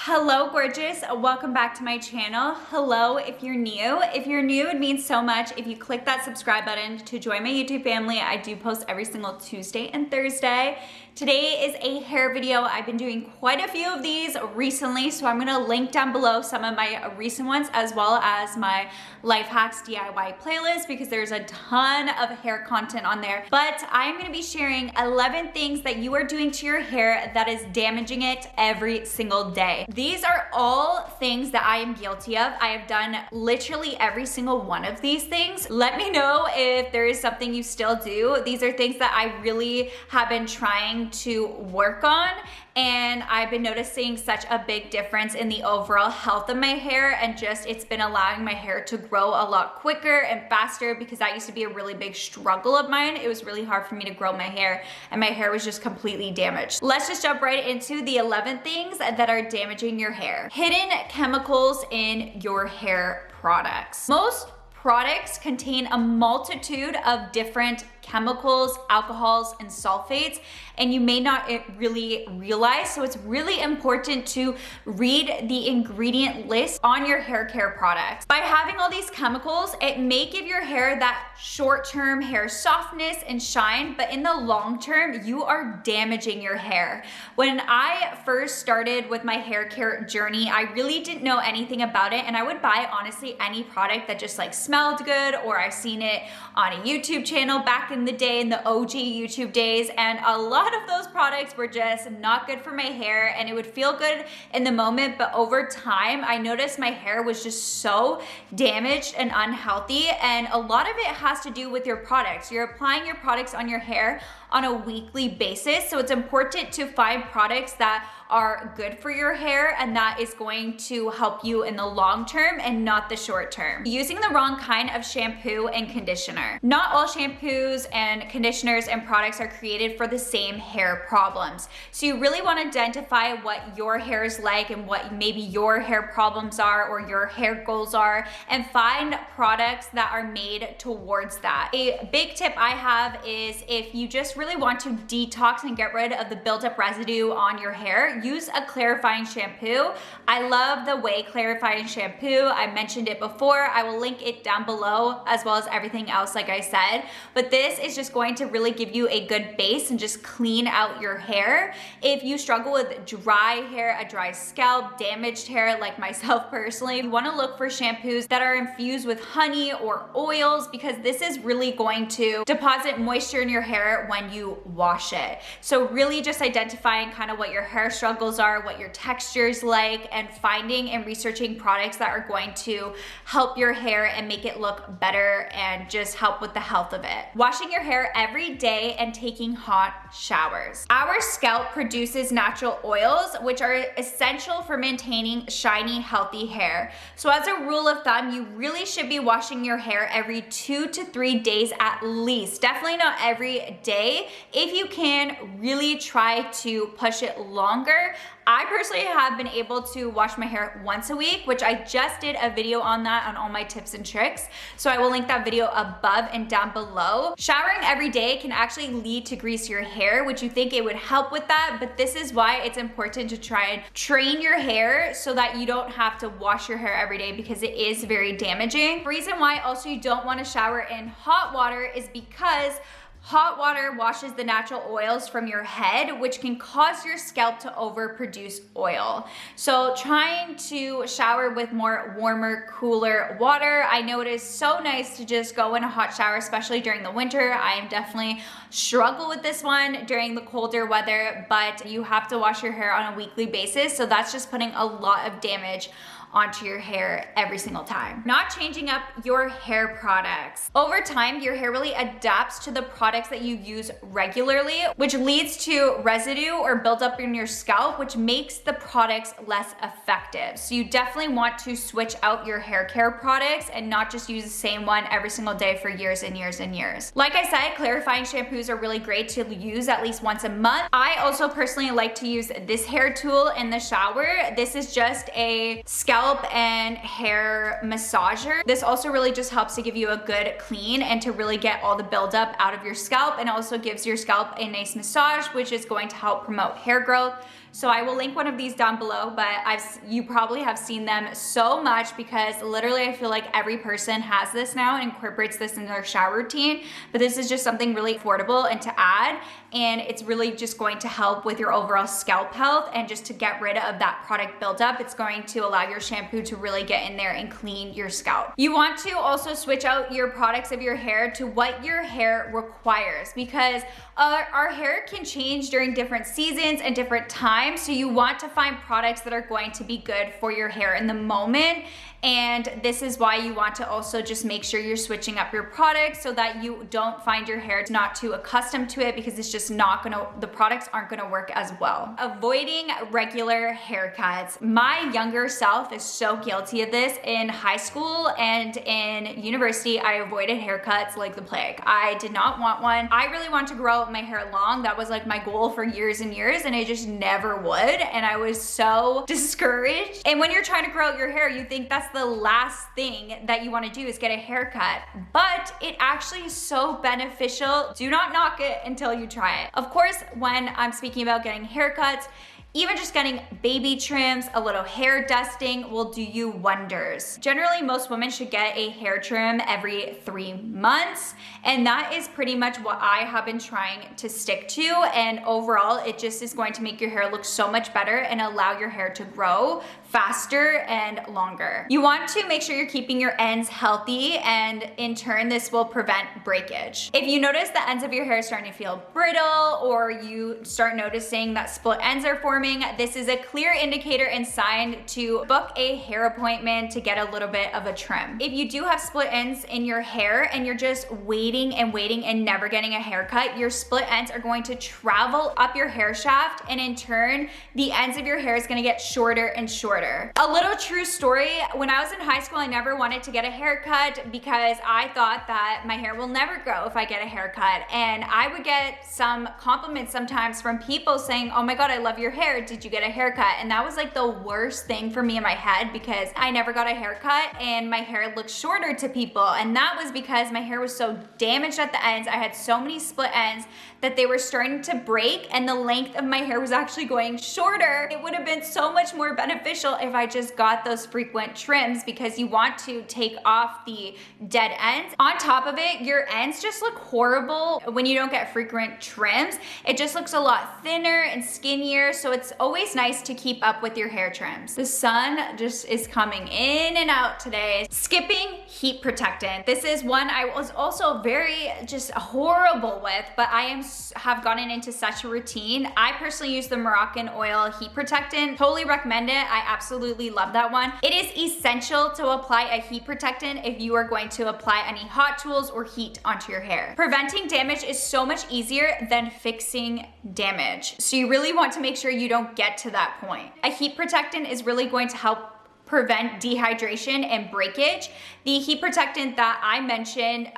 Hello gorgeous, welcome back to my channel. Hello if you're new. If you're new, it means so much if you click that subscribe button to join my YouTube family. I do post every single Tuesday and Thursday. Today is a hair video. I've been doing quite a few of these recently, so I'm gonna link down below some of my recent ones as well as my life hacks DIY playlist because there's a ton of hair content on there. But I'm gonna be sharing 11 things that you are doing to your hair that is damaging it every single day. These are all things that I am guilty of. I have done literally every single one of these things. Let me know if there is something you still do. These are things that I really have been trying to work on, and I've been noticing such a big difference in the overall health of my hair, and just it's been allowing my hair to grow a lot quicker and faster because that used to be a really big struggle of mine. It was really hard for me to grow my hair and my hair was just completely damaged. Let's just jump right into the 11 things that are damaging your hair. Hidden chemicals in your hair products. Most products contain a multitude of different chemicals, alcohols, and sulfates, and you may not really realize. So it's really important to read the ingredient list on your hair care products. By having all these chemicals, it may give your hair that short-term hair softness and shine, but in the long term, you are damaging your hair. When I first started with my hair care journey, I really didn't know anything about it, and I would buy honestly any product that just like smelled good, or I've seen it on a YouTube channel back in the day, in the OG YouTube days, and a lot of those products were just not good for my hair, and it would feel good in the moment, but over time I noticed my hair was just so damaged and unhealthy, and a lot of it has to do with your products. You're applying your products on your hair on a weekly basis, so it's important to find products that are good for your hair and that is going to help you in the long term and not the short term. Using the wrong kind of shampoo and conditioner. Not all shampoos and conditioners and products are created for the same hair problems. So you really want to identify what your hair is like and what maybe your hair problems are or your hair goals are, and find products that are made towards that. A big tip I have is if you just really want to detox and get rid of the built-up residue on your hair, use a clarifying shampoo. I love the Way clarifying shampoo. I mentioned it before. I will link it down below as well as everything else like I said, but this is just going to really give you a good base and just clean out your hair. If you struggle with dry hair, a dry scalp, damaged hair like myself personally, you want to look for shampoos that are infused with honey or oils because this is really going to deposit moisture in your hair when you wash it. So really just identifying kind of what your hair struggles are, what your texture's like, and finding and researching products that are going to help your hair and make it look better and just help with the health of it. Washing your hair every day and taking hot showers. Our scalp produces natural oils, which are essential for maintaining shiny, healthy hair. So as a rule of thumb, you really should be washing your hair every 2 to 3 days at least. Definitely not every day. If you can, really try to push it longer. I personally have been able to wash my hair once a week, which I just did a video on that on all my tips and tricks. So I will link that video above and down below. Showering every day can actually lead to greasier hair, which you think it would help with that, but this is why it's important to try and train your hair so that you don't have to wash your hair every day because it is very damaging. The reason why also you don't want to shower in hot water is because hot water washes the natural oils from your head, which can cause your scalp to overproduce oil. So trying to shower with more warmer, cooler water. I know it is so nice to just go in a hot shower, especially during the winter. I am definitely struggle with this one during the colder weather, but you have to wash your hair on a weekly basis. So that's just putting a lot of damage onto your hair every single time. Not changing up your hair products. Over time, your hair really adapts to the products that you use regularly, which leads to residue or buildup in your scalp, which makes the products less effective. So you definitely want to switch out your hair care products and not just use the same one every single day for years and years and years. Like I said, clarifying shampoos are really great to use at least once a month. I also personally like to use this hair tool in the shower. This is just a scalp scalp and hair massager. This also really just helps to give you a good clean and to really get all the buildup out of your scalp, and also gives your scalp a nice massage, which is going to help promote hair growth. So I will link one of these down below, but you probably have seen them so much because literally I feel like every person has this now and incorporates this in their shower routine. But this is just something really affordable and to add, and it's really just going to help with your overall scalp health and just to get rid of that product buildup. It's going to allow your shampoo to really get in there and clean your scalp. You want to also switch out your products of your hair to what your hair requires, because our hair can change during different seasons and different times. So you want to find products that are going to be good for your hair in the moment. And this is why you want to also just make sure you're switching up your products so that you don't find your hair not too accustomed to it, because it's just not gonna, the products aren't gonna work as well. Avoiding regular haircuts. My younger self is so guilty of this. In high school and in university, I avoided haircuts like the plague. I did not want one. I really wanted to grow out my hair long. That was like my goal for years and years, and it just never would. And I was so discouraged. And when you're trying to grow out your hair, you think that's the last thing that you want to do is get a haircut, but it actually is so beneficial. Do not knock it until you try it. Of course, when I'm speaking about getting haircuts, even just getting baby trims, a little hair dusting will do you wonders. Generally, most women should get a hair trim every 3 months, and that is pretty much what I have been trying to stick to. And overall, it just is going to make your hair look so much better and allow your hair to grow faster and longer. You want to make sure you're keeping your ends healthy, and in turn, this will prevent breakage. If you notice the ends of your hair starting to feel brittle, or you start noticing that split ends are forming, this is a clear indicator and sign to book a hair appointment to get a little bit of a trim. If you do have split ends in your hair and you're just waiting and never getting a haircut, your split ends are going to travel up your hair shaft, and in turn, the ends of your hair is gonna get shorter and shorter. A little true story, when I was in high school, I never wanted to get a haircut because I thought that my hair will never grow if I get a haircut. And I would get some compliments sometimes from people saying, "Oh my God, I love your hair. Did you get a haircut?" And that was like the worst thing for me in my head, because I never got a haircut and my hair looked shorter to people. And that was because my hair was so damaged at the ends. I had so many split ends that they were starting to break, and the length of my hair was actually going shorter. It would have been so much more beneficial if I just got those frequent trims, because you want to take off the dead ends. On top of it, your ends just look horrible when you don't get frequent trims. It just looks a lot thinner and skinnier, so it's always nice to keep up with your hair trims. The sun just is coming in and out today. Skipping heat protectant. This is one I was also very just horrible with, but I have gotten into such a routine. I personally use the Moroccan oil heat protectant. Totally recommend it. I absolutely love that one. It is essential to apply a heat protectant if you are going to apply any hot tools or heat onto your hair. Preventing damage is so much easier than fixing damage. So you really want to make sure you don't get to that point. A heat protectant is really going to help prevent dehydration and breakage. The heat protectant that I mentioned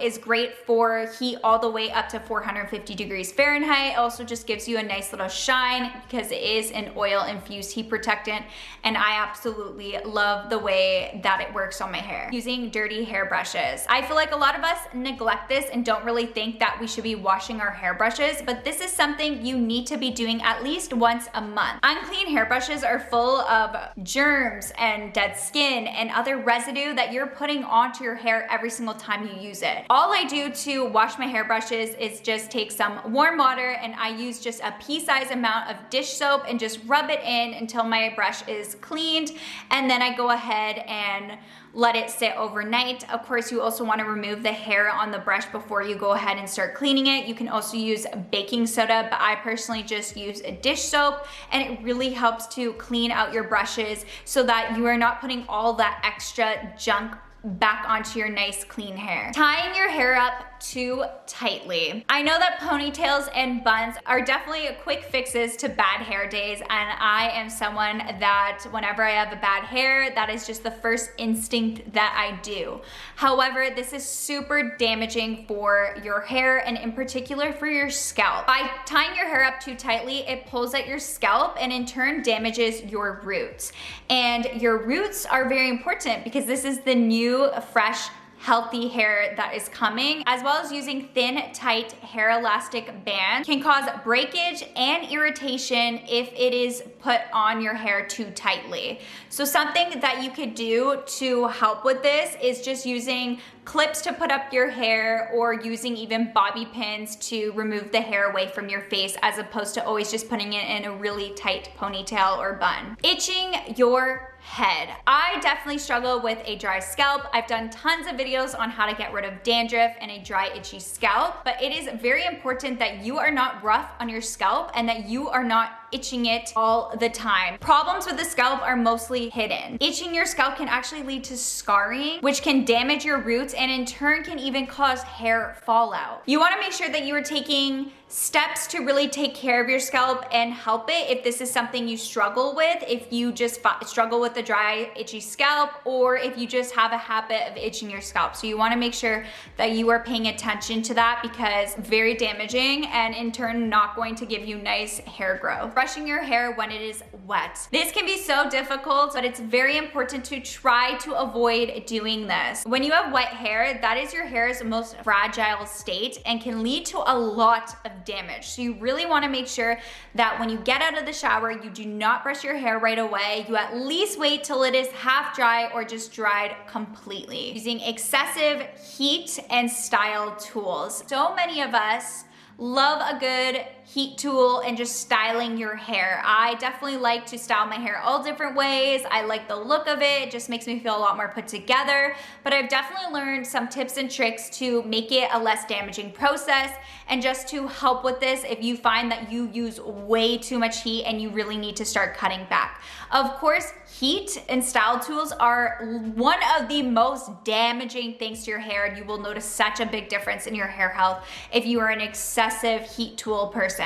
is great for heat all the way up to 450 degrees Fahrenheit. It also just gives you a nice little shine because it is an oil infused heat protectant, and I absolutely love the way that it works on my hair. Using dirty hairbrushes. I feel like a lot of us neglect this and don't really think that we should be washing our hairbrushes, but this is something you need to be doing at least once a month. Unclean hairbrushes are full of germs and dead skin and other residue that you're putting onto your hair every single time you use it. All I do to wash my hairbrushes is just take some warm water, and I use just a pea-sized amount of dish soap and just rub it in until my brush is cleaned, and then I go ahead and let it sit overnight. Of course, you also want to remove the hair on the brush before you go ahead and start cleaning it. You can also use baking soda, but I personally just use a dish soap, and it really helps to clean out your brushes so that you are not putting all that extra junk back onto your nice clean hair. Tying your hair up too tightly. I know that ponytails and buns are definitely quick fixes to bad hair days, and I am someone that whenever I have a bad hair, that is just the first instinct that I do. However, this is super damaging for your hair and in particular for your scalp. By tying your hair up too tightly, it pulls at your scalp and in turn damages your roots. And your roots are very important because this is the new, fresh, healthy hair that is coming, as well as using thin, tight hair elastic bands can cause breakage and irritation if it is put on your hair too tightly. So something that you could do to help with this is just using clips to put up your hair or using even bobby pins to remove the hair away from your face as opposed to always just putting it in a really tight ponytail or bun. Itching your head. I definitely struggle with a dry scalp. I've done tons of videos on how to get rid of dandruff and a dry, itchy scalp, but it is very important that you are not rough on your scalp and that you are not itching it all the time. Problems with the scalp are mostly hidden. Itching your scalp can actually lead to scarring, which can damage your roots and in turn can even cause hair fallout. You want to make sure that you are taking steps to really take care of your scalp and help it if this is something you struggle with, if you just struggle with the dry, itchy scalp, or if you just have a habit of itching your scalp. So you want to make sure that you are paying attention to that because very damaging and in turn not going to give you nice hair growth. Brushing your hair when it is wet. This can be so difficult, but it's very important to try to avoid doing this. When you have wet hair, that is your hair's most fragile state and can lead to a lot of damage. So you really want to make sure that when you get out of the shower, you do not brush your hair right away. You at least wait till it is half dry or just dried completely. Using excessive heat and style tools. So many of us love a good heat tool and just styling your hair. I definitely like to style my hair all different ways. I like the look of it. It just makes me feel a lot more put together. But I've definitely learned some tips and tricks to make it a less damaging process and just to help with this if you find that you use way too much heat and you really need to start cutting back. Of course, heat and style tools are one of the most damaging things to your hair, and you will notice such a big difference in your hair health if you are an excessive heat tool person.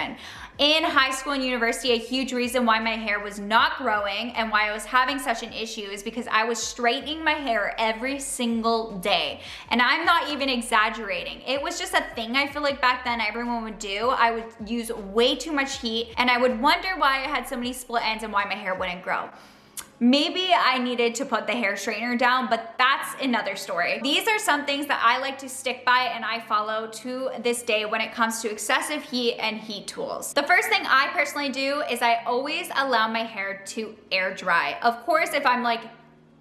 In high school and university, a huge reason why my hair was not growing and why I was having such an issue is because I was straightening my hair every single day. And I'm not even exaggerating. It was just a thing I feel like back then everyone would do. I would use way too much heat and I would wonder why I had so many split ends and why my hair wouldn't grow. Maybe I needed to put the hair straightener down, but that's another story. These are some things that I like to stick by and I follow to this day when it comes to excessive heat and heat tools. The first thing I personally do is I always allow my hair to air dry. Of course, if I'm like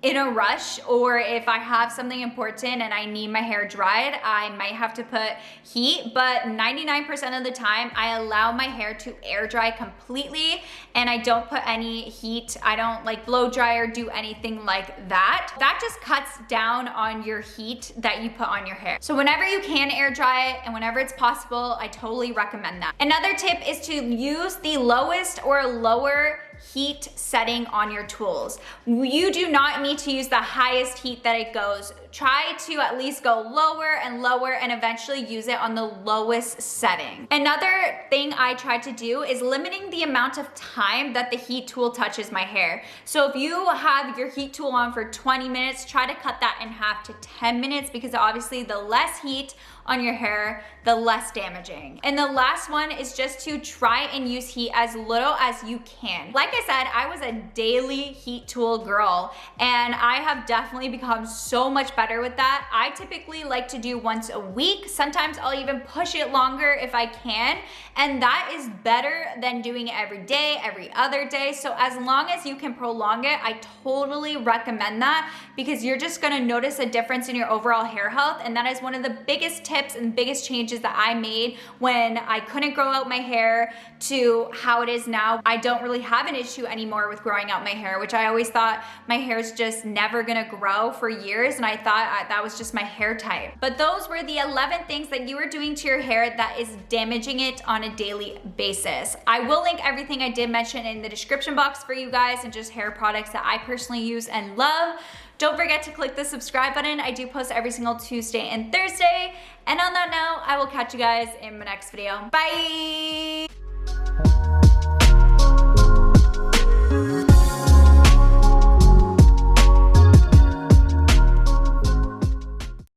in a rush or if I have something important and I need my hair dried, I might have to put heat, but 99% of the time I allow my hair to air dry completely and I don't put any heat. I don't like blow dry or do anything like that. That just cuts down on your heat that you put on your hair. So whenever you can air dry it and whenever it's possible, I totally recommend that. Another tip is to use the lowest or lower heat setting on your tools. You do not need to use the highest heat that it goes. Try to at least go lower and lower and eventually use it on the lowest setting. Another thing I try to do is limiting the amount of time that the heat tool touches my hair. So if you have your heat tool on for 20 minutes, try to cut that in half to 10 minutes because obviously the less heat on your hair, the less damaging. And the last one is just to try and use heat as little as you can. Like I said, I was a daily heat tool girl and I have definitely become so much better with that. I typically like to do once a week. Sometimes I'll even push it longer if I can. And that is better than doing it every day, every other day. So as long as you can prolong it, I totally recommend that because you're just gonna notice a difference in your overall hair health. And that is one of the biggest tips and biggest changes that I made when I couldn't grow out my hair to how it is now. I don't really have an issue anymore with growing out my hair, which I always thought my hair is just never gonna grow for years. And I thought that was just my hair type. But those were the 11 things that you are doing to your hair that is damaging it on a daily basis. I will link everything I did mention in the description box for you guys and just hair products that I personally use and love. Don't forget to click the subscribe button. I do post every single Tuesday and Thursday. And on that note, I will catch you guys in my next video. Bye!